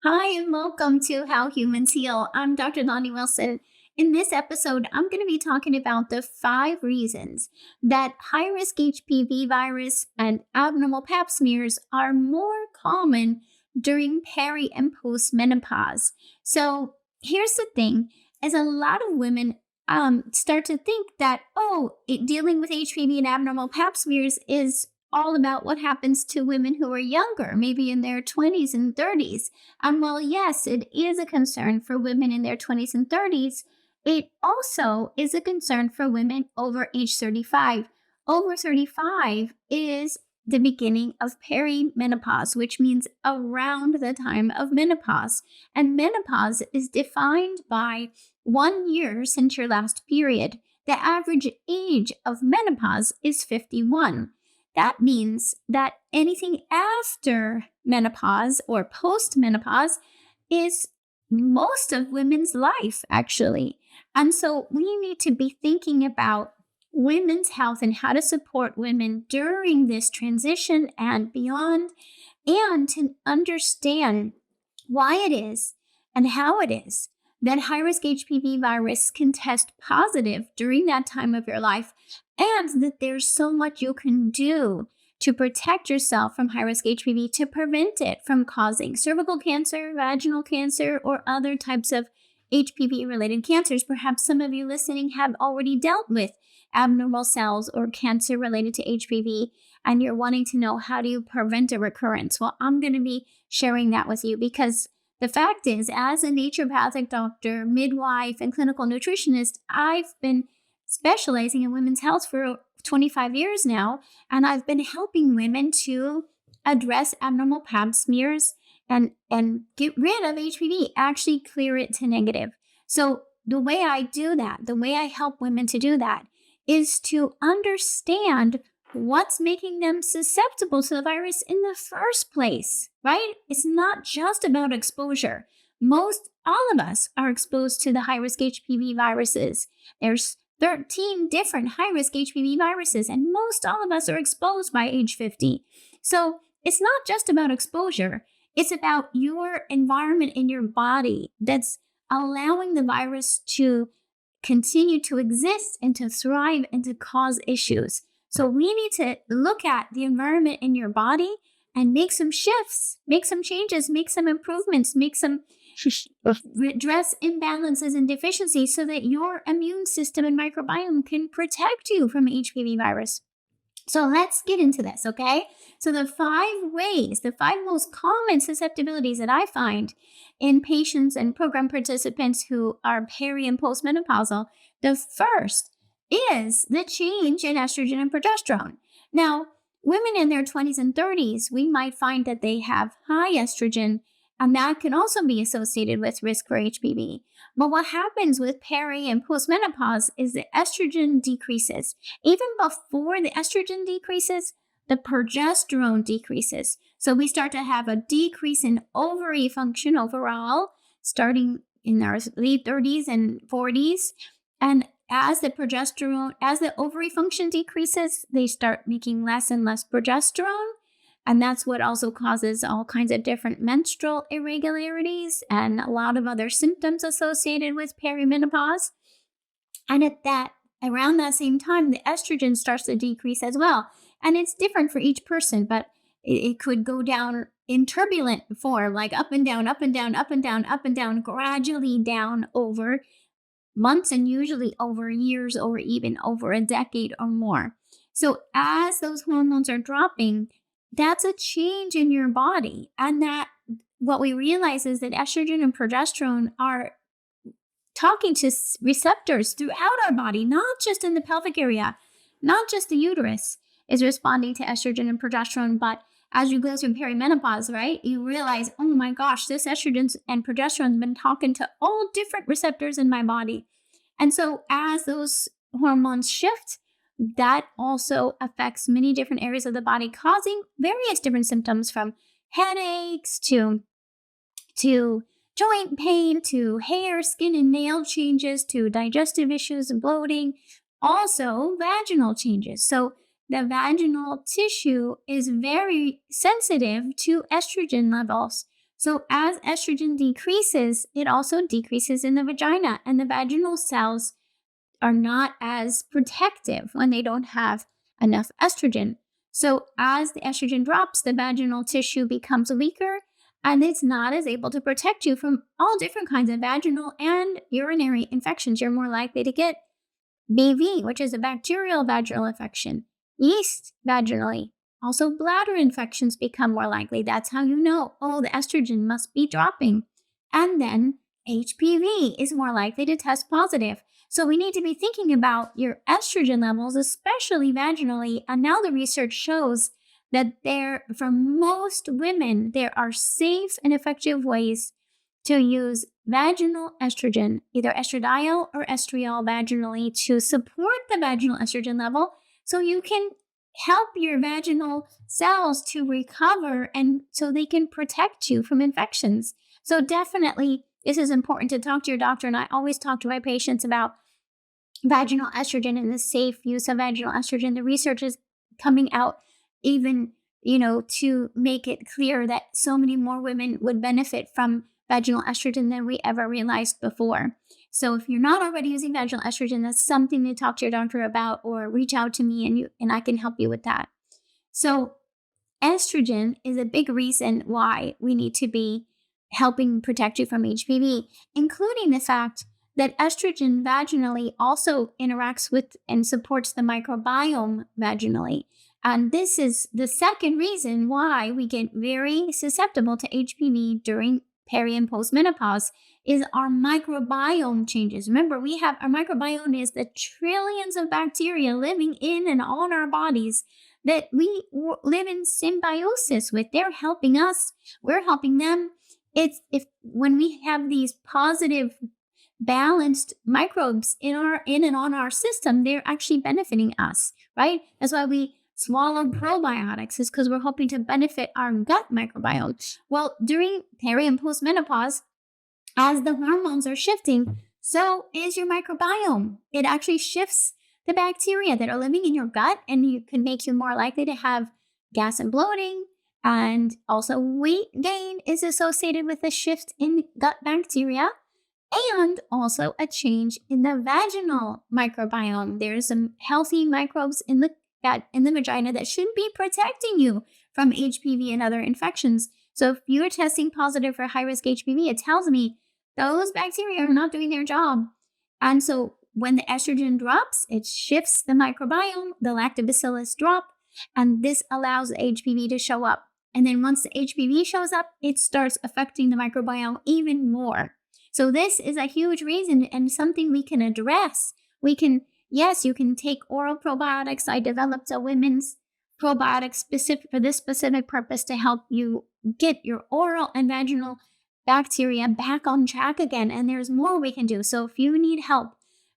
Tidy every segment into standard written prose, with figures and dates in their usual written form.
Hi, and welcome to How Humans Heal. I'm Dr. Lonnie Wilson. In this episode, I'm going to be talking about the 5 reasons that high risk HPV virus and abnormal pap smears are more common during peri and post menopause. So, here's the thing as a lot of women start to think that, dealing with HPV and abnormal pap smears is all about what happens to women who are younger, maybe in their 20s and 30s. And while, yes, it is a concern for women in their 20s and 30s, it also is a concern for women over age 35. Over 35 is the beginning of peri-menopause, which means around the time of menopause. And menopause is defined by 1 year since your last period. The average age of menopause is 51. That means that anything after menopause or post-menopause is most of women's life, actually. And so we need to be thinking about women's health and how to support women during this transition and beyond, and to understand why it is and how it is that high risk HPV virus can test positive during that time of your life, and that there's so much you can do to protect yourself from high risk HPV to prevent it from causing cervical cancer, vaginal cancer, or other types of HPV related cancers. Perhaps some of you listening have already dealt with abnormal cells or cancer related to HPV, and you're wanting to know how do you prevent a recurrence. Well, I'm going to be sharing that with you because the fact is, as a naturopathic doctor, midwife, and clinical nutritionist, I've been specializing in women's health for 25 years now, and I've been helping women to address abnormal pap smears and get rid of HPV, actually clear it to negative. So the way I do that, the way I help women to do that, is to understand what's making them susceptible to the virus in the first place, right? It's not just about exposure. All of us are exposed to the high-risk HPV viruses. There's 13 different high-risk HPV viruses, and most all of us are exposed by age 50. So it's not just about exposure. It's about your environment in your body that's allowing the virus to continue to exist and to thrive and to cause issues. So we need to look at the environment in your body and make some shifts, make some changes, make some improvements, make some redress imbalances and deficiencies so that your immune system and microbiome can protect you from HPV virus. So let's get into this, okay? So the 5 most common susceptibilities that I find in patients and program participants who are peri and postmenopausal, the first is the change in estrogen and progesterone. Now, women in their 20s and 30s, we might find that they have high estrogen, and that can also be associated with risk for HPV. But what happens with peri and postmenopause is the estrogen decreases. Even before the estrogen decreases, the progesterone decreases. So we start to have a decrease in ovary function overall, starting in our late 30s and 40s. And as the ovary function decreases, they start making less and less progesterone. And that's what also causes all kinds of different menstrual irregularities and a lot of other symptoms associated with peri-menopause. And around that same time, the estrogen starts to decrease as well. And it's different for each person, but it could go down in turbulent form, like up and down, up and down, up and down, up and down, gradually down over months and usually over years or even over a decade or more. So as those hormones are dropping, that's a change in your body. And that what we realize is that estrogen and progesterone are talking to receptors throughout our body, not just in the pelvic area, not just the uterus is responding to estrogen and progesterone, but as you go through perimenopause, right, you realize, oh my gosh, this estrogen and progesterone has been talking to all different receptors in my body. And so as those hormones shift, that also affects many different areas of the body, causing various different symptoms from headaches to joint pain, to hair, skin, and nail changes, to digestive issues and bloating, also vaginal changes. So the vaginal tissue is very sensitive to estrogen levels. So as estrogen decreases, it also decreases in the vagina, and the vaginal cells are not as protective when they don't have enough estrogen. So as the estrogen drops, the vaginal tissue becomes weaker and it's not as able to protect you from all different kinds of vaginal and urinary infections. You're more likely to get BV, which is a bacterial vaginal infection, yeast vaginally. Also, bladder infections become more likely. That's how you know, oh, the estrogen must be dropping. And then HPV is more likely to test positive. So we need to be thinking about your estrogen levels, especially vaginally. And now the research shows that for most women, there are safe and effective ways to use vaginal estrogen, either estradiol or estriol vaginally, to support the vaginal estrogen level so you can help your vaginal cells to recover and so they can protect you from infections. So definitely, this is important to talk to your doctor. And I always talk to my patients about vaginal estrogen and the safe use of vaginal estrogen. The research is coming out even, to make it clear that so many more women would benefit from vaginal estrogen than we ever realized before. So if you're not already using vaginal estrogen, that's something to talk to your doctor about, or reach out to me and I can help you with that. So estrogen is a big reason why we need to be helping protect you from HPV, including the fact that estrogen vaginally also interacts with and supports the microbiome vaginally. And this is the second reason why we get very susceptible to HPV during peri and post-menopause is our microbiome changes. Remember, our microbiome is the trillions of bacteria living in and on our bodies that we live in symbiosis with. They're helping us, we're helping them. When we have these positive, balanced microbes in and on our system, they're actually benefiting us, right? That's why we swallow probiotics, is because we're hoping to benefit our gut microbiome. Well, during peri and post-menopause, as the hormones are shifting, so is your microbiome. It actually shifts the bacteria that are living in your gut, and you can make you more likely to have gas and bloating. And also weight gain is associated with a shift in gut bacteria, and also a change in the vaginal microbiome. There's some healthy microbes in the vagina that should be protecting you from HPV and other infections. So if you're testing positive for high-risk HPV, it tells me those bacteria are not doing their job. And so when the estrogen drops, it shifts the microbiome, the lactobacillus drop, and this allows the HPV to show up. And then once the HPV shows up, it starts affecting the microbiome even more. So this is a huge reason and something we can address. Yes, you can take oral probiotics. I developed a women's probiotic specific for this specific purpose to help you get your oral and vaginal bacteria back on track again. And there's more we can do. So if you need help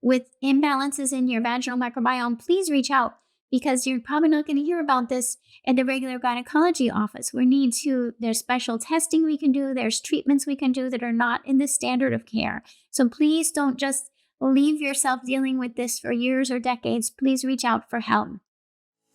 with imbalances in your vaginal microbiome, please reach out, because you're probably not going to hear about this at the regular gynecology office. There's special testing we can do. There's treatments we can do that are not in the standard of care. So please don't just leave yourself dealing with this for years or decades. Please reach out for help.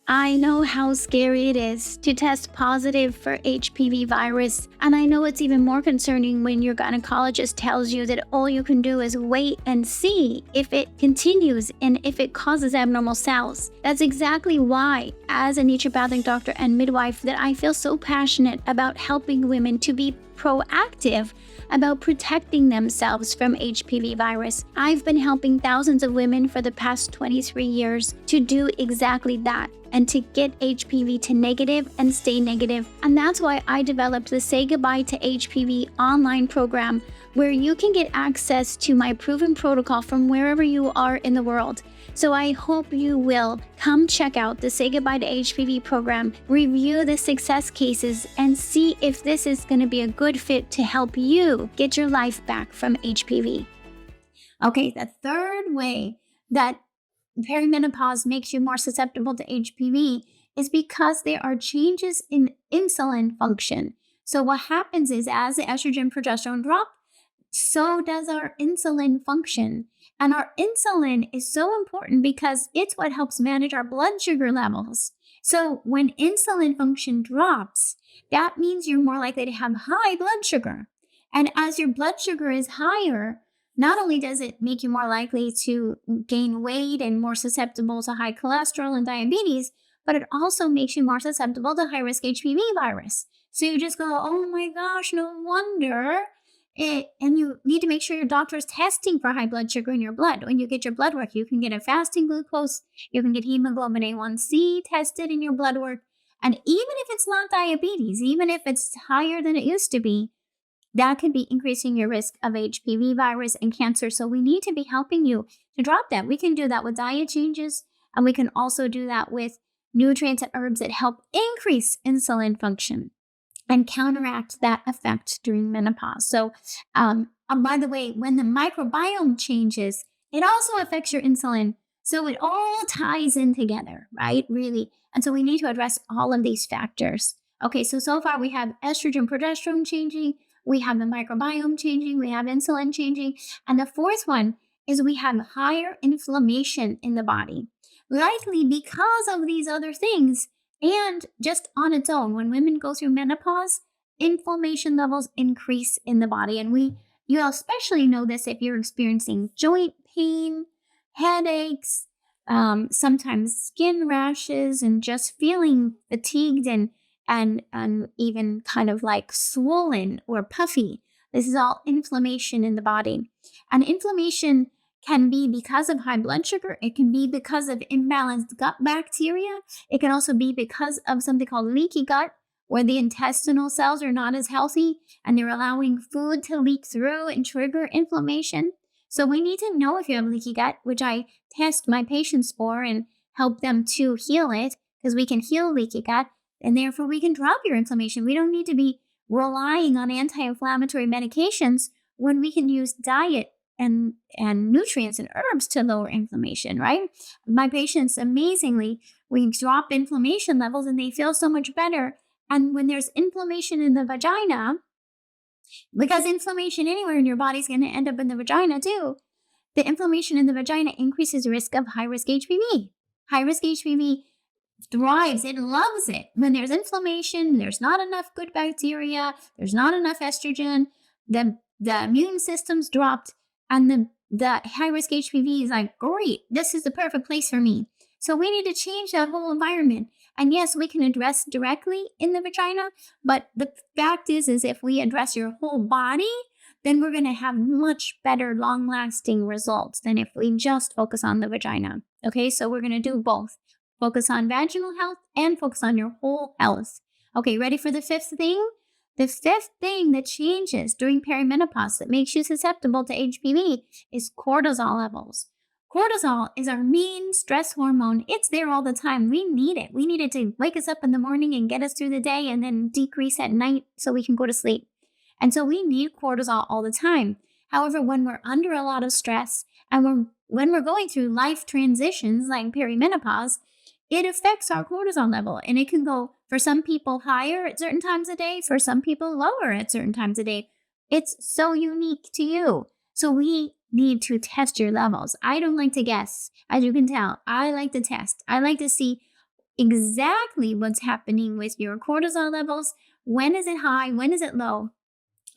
I know how scary it is to test positive for HPV virus, and I know it's even more concerning when your gynecologist tells you that all you can do is wait and see if it continues and if it causes abnormal cells. That's exactly why, as a naturopathic doctor and midwife, that I feel so passionate about helping women to be proactive about protecting themselves from HPV virus. I've been helping thousands of women for the past 23 years to do exactly that, and to get HPV to negative and stay negative. And that's why I developed the Say Goodbye to HPV online program, where you can get access to my proven protocol from wherever you are in the world. So I hope you will come check out the Say Goodbye to HPV program, review the success cases, and see if this is going to be a good fit to help you get your life back from HPV. Okay, the third way that perimenopause makes you more susceptible to HPV is because there are changes in insulin function. So what happens is, as the estrogen progesterone drop, so does our insulin function. And our insulin is so important because it's what helps manage our blood sugar levels. So when insulin function drops, that means you're more likely to have high blood sugar. And as your blood sugar is higher, not only does it make you more likely to gain weight and more susceptible to high cholesterol and diabetes, but it also makes you more susceptible to high risk HPV virus. So you just go, oh my gosh, no wonder. And you need to make sure your doctor is testing for high blood sugar in your blood. When you get your blood work, you can get a fasting glucose, you can get hemoglobin A1C tested in your blood work. And even if it's not diabetes, even if it's higher than it used to be, that could be increasing your risk of HPV virus and cancer. So we need to be helping you to drop that. We can do that with diet changes, and we can also do that with nutrients and herbs that help increase insulin function and counteract that effect during menopause. So, by the way, when the microbiome changes, it also affects your insulin. So it all ties in together, right? Really. And so we need to address all of these factors. Okay, so far we have estrogen, progesterone changing, we have the microbiome changing, we have insulin changing. And the fourth one is we have higher inflammation in the body, likely because of these other things. And just on its own, when women go through menopause, inflammation levels increase in the body. And you'll especially know this if you're experiencing joint pain, headaches, sometimes skin rashes, and just feeling fatigued and even kind of like swollen or puffy. This is all inflammation in the body. And inflammation can be because of high blood sugar. It can be because of imbalanced gut bacteria. It can also be because of something called leaky gut, where the intestinal cells are not as healthy and they're allowing food to leak through and trigger inflammation. So we need to know if you have leaky gut, which I test my patients for and help them to heal it, because we can heal leaky gut and therefore we can drop your inflammation. We don't need to be relying on anti-inflammatory medications when we can use diet and nutrients and herbs to lower inflammation, right? My patients, amazingly, we drop inflammation levels and they feel so much better. And when there's inflammation in the vagina, because inflammation anywhere in your body is going to end up in the vagina too, the inflammation in the vagina increases risk of high-risk HPV. High-risk HPV thrives, it loves it. When there's inflammation, there's not enough good bacteria, there's not enough estrogen, the immune system's dropped, and the high-risk HPV is like, great, this is the perfect place for me. So we need to change that whole environment. And yes, we can address directly in the vagina, but the fact is if we address your whole body, then we're going to have much better long-lasting results than if we just focus on the vagina. Okay, so we're going to do both. Focus on vaginal health and focus on your whole health. Okay, ready for the fifth thing? The fifth thing that changes during perimenopause that makes you susceptible to HPV is cortisol levels. Cortisol is our main stress hormone. It's there all the time. We need it. We need it to wake us up in the morning and get us through the day and then decrease at night so we can go to sleep. And so we need cortisol all the time. However, when we're under a lot of stress and when we're going through life transitions like perimenopause, it affects our cortisol level, and it can go for some people higher at certain times a day, for some people lower at certain times a day. It's so unique to you. So we need to test your levels. I don't like to guess. As you can tell, I like to test. I like to see exactly what's happening with your cortisol levels. When is it high? When is it low?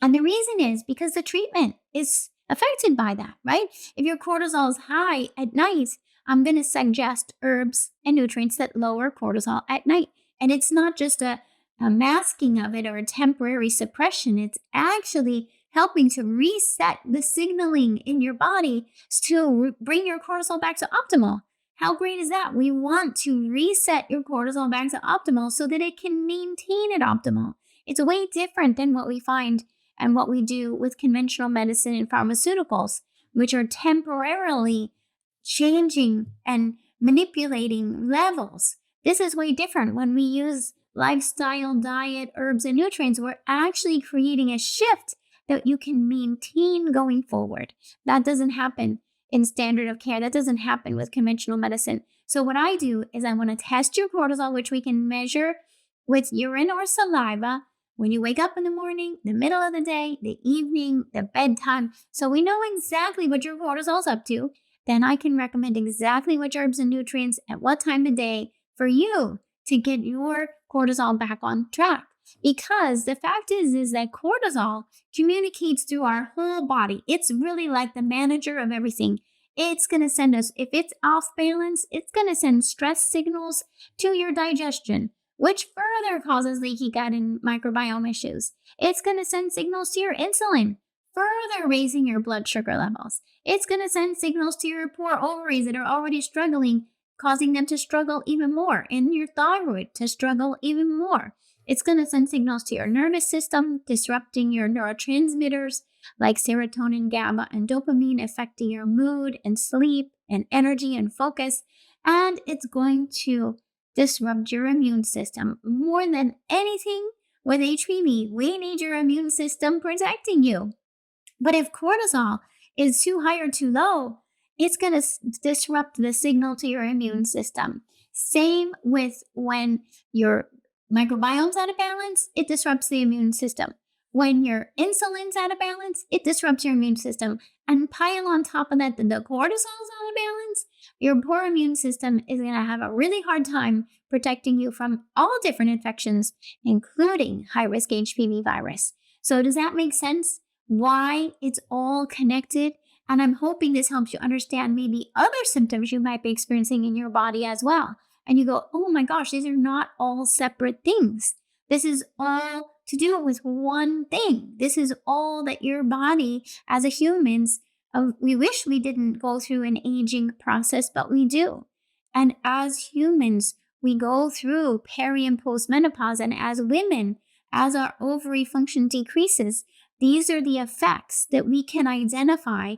And the reason is because the treatment is affected by that, right? If your cortisol is high at night, I'm going to suggest herbs and nutrients that lower cortisol at night. And it's not just a masking of it or a temporary suppression. It's actually helping to reset the signaling in your body to bring your cortisol back to optimal. How great is that? We want to reset your cortisol back to optimal so that it can maintain it optimal. It's way different than what we find and what we do with conventional medicine and pharmaceuticals, which are temporarily changing and manipulating levels. This is way different. When we use lifestyle, diet, herbs, and nutrients, we're actually creating a shift that you can maintain going forward. That doesn't happen in standard of care. That doesn't happen with conventional medicine. So what I do is I want to test your cortisol, which we can measure with urine or saliva when you wake up in the morning, the middle of the day, the evening, the bedtime. So we know exactly what your cortisol's up to. Then I can recommend exactly which herbs and nutrients at what time of day for you to get your cortisol back on track. Because the fact is that cortisol communicates through our whole body. It's really like the manager of everything. It's going to send us, if it's off balance, it's going to send stress signals to your digestion, which further causes leaky gut and microbiome issues. It's going to send signals to your insulin, further raising your blood sugar levels. It's going to send signals to your poor ovaries that are already struggling, causing them to struggle even more, and your thyroid to struggle even more. It's going to send signals to your nervous system, disrupting your neurotransmitters like serotonin, GABA, and dopamine, affecting your mood and sleep and energy and focus. And it's going to disrupt your immune system. More than anything with HPV, we need your immune system protecting you. But if cortisol is too high or too low, it's going to disrupt the signal to your immune system. Same with when your microbiome's out of balance, it disrupts the immune system. When your insulin's out of balance, it disrupts your immune system. And pile on top of that, the cortisol's out of balance, your poor immune system is going to have a really hard time protecting you from all different infections, including high-risk HPV virus. So does that make sense? Why it's all connected? And I'm hoping this helps you understand maybe other symptoms you might be experiencing in your body as well. And you go, oh my gosh, these are not all separate things. This is all to do with one thing. This is all that your body, as a humans, we wish we didn't go through an aging process, but we do. And as humans, we go through peri and post-menopause. And as women, as our ovary function decreases, these are the effects that we can identify,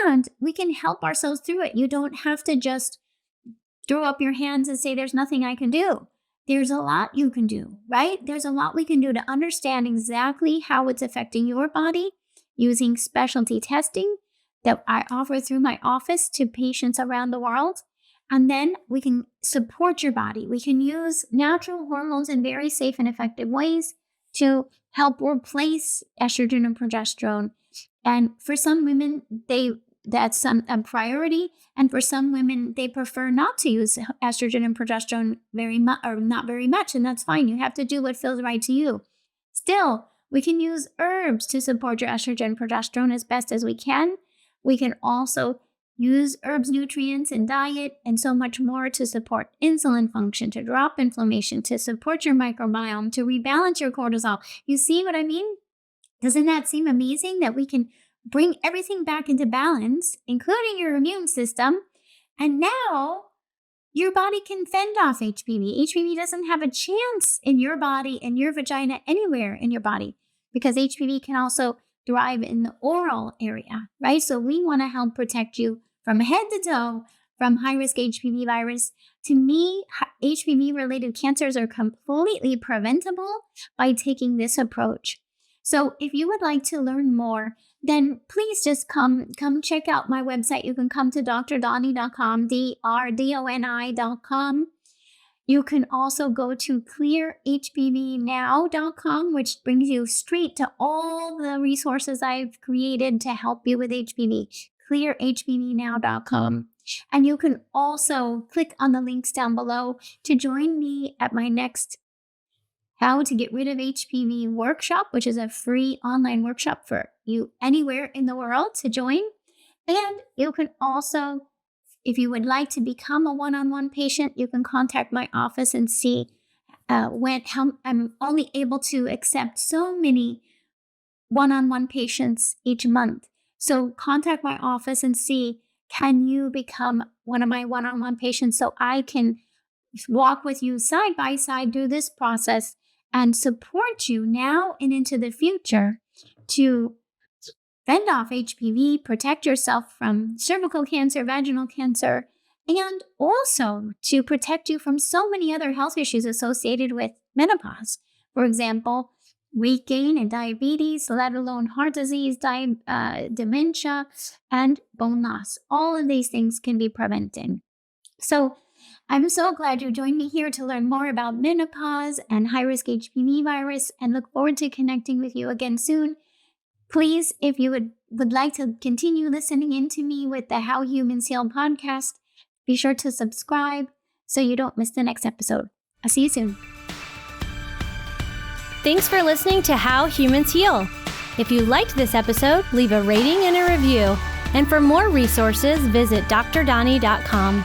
and we can help ourselves through it. You don't have to just throw up your hands and say, there's nothing I can do. There's a lot you can do, right? There's a lot we can do to understand exactly how it's affecting your body using specialty testing that I offer through my office to patients around the world. And then we can support your body. We can use natural hormones in very safe and effective ways to help replace estrogen and progesterone. And for some women, that's a priority. And for some women, they prefer not to use estrogen and progesterone very much, or not very much. And that's fine. You have to do what feels right to you. Still, we can use herbs to support your estrogen and progesterone as best as we can. We can also use herbs, nutrients, and diet, and so much more to support insulin function, to drop inflammation, to support your microbiome, to rebalance your cortisol. You see what I mean? Doesn't that seem amazing that we can bring everything back into balance, including your immune system, and now your body can fend off HPV. HPV doesn't have a chance in your body, in your vagina, anywhere in your body, because HPV can also thrive in the oral area, right? So we want to help protect you from head to toe from high-risk HPV virus. To me, HPV-related cancers are completely preventable by taking this approach. So if you would like to learn more, then please just come check out my website. You can come to drdoni.com, drdoni.com. You can also go to clearhpvnow.com, which brings you straight to all the resources I've created to help you with HPV, clearhpvnow.com. And you can also click on the links down below to join me at my next How to Get Rid of HPV workshop, which is a free online workshop for you anywhere in the world to join. And you can also, if you would like to become a one-on-one patient, you can contact my office and see how I'm only able to accept so many one-on-one patients each month. So contact my office and see, can you become one of my one-on-one patients so I can walk with you side by side through this process and support you now and into the future to fend off HPV, protect yourself from cervical cancer, vaginal cancer, and also to protect you from so many other health issues associated with menopause. For example, weight gain and diabetes, let alone heart disease, dementia, and bone loss. All of these things can be prevented. So I'm so glad you joined me here to learn more about menopause and high-risk HPV virus, and look forward to connecting with you again soon. Please, if you would like to continue listening in to me with the How Humans Heal podcast, be sure to subscribe so you don't miss the next episode. I'll see you soon. Thanks for listening to How Humans Heal. If you liked this episode, leave a rating and a review. And for more resources, visit drdonnie.com.